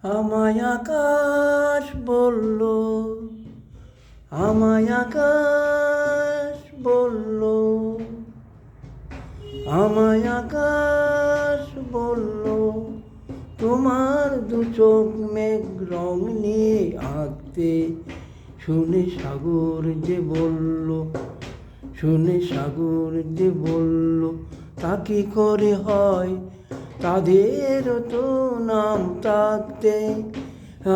আমায় আকাশ বলল, আমায় আকাশ বলল, আমায় আকাশ বলল, তোমার দু চোখ মেঘ রং নিয়ে আঁকতে। শুনে সাগর যে বলল, শুনে সাগর যে বলল, তা কি করে হয়, তাদেরও তো নাম থাকতে।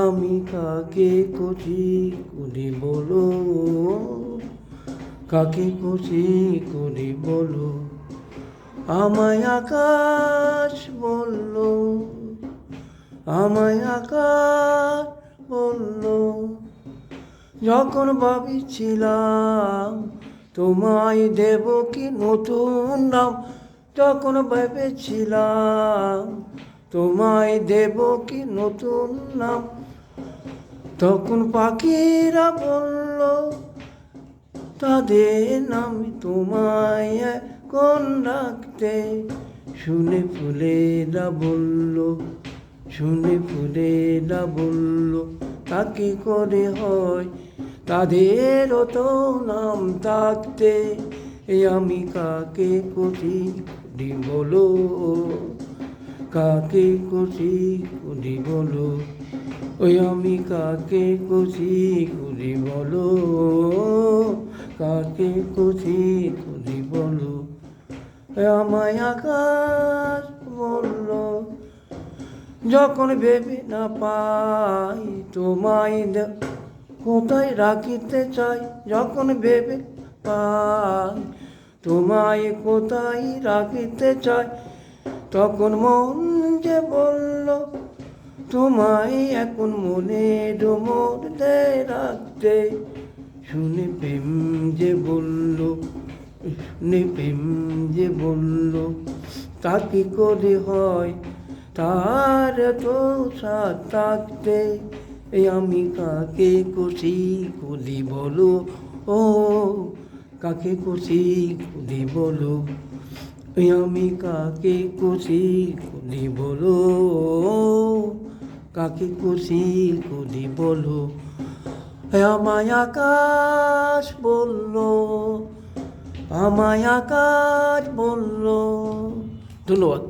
আমি কাকে খুশি করি বলো, কাকে খুশি করি বলো। আমায় আকাশ বলল, আমায় আকাশ বলল, যখন ভাবছিলাম তোমায় দেব কি নতুন নাম, যখন ভেবেছিলাম তোমায় দেব কি নতুন নাম, তখন পাখিরা বলল তাদের নাম তোমায় এখন রাখতে। শুনে ফুলেরা বলল, শুনে ফুলেরা বলল, তা কি করে হয়, তাদেরও তো নাম থাকতে। আমি কাকে খুশি করি বলো, কাকে খুশি করি বলো। আমি কাকে খুশি করি বলো, কাকে খুশি করি বলো। আমায় আকাশ বলল, যখন ভেবে না পাই তোমায় কোথায় রাখিতে চাই, যখন ভেবে পাই তোমায় কোথায় রাখিতে চাই, তখন মন যে বলল তোমায় এখন মনের মধ্যে রাখতে। শুনে প্রেম যে বলল, শুনে প্রেম যে বলল, তা কি করে হয়, তার তো সাথ থাকতে। আমি কাকে খুশি করি বলো, ও কাকে খুশি করি বলো। আমি কাকে খুশি করি বলো, কাকে খুশি করি বলো। আমায় আকাশ বলল, আমায় আকাশ বলল। ধন্যবাদ।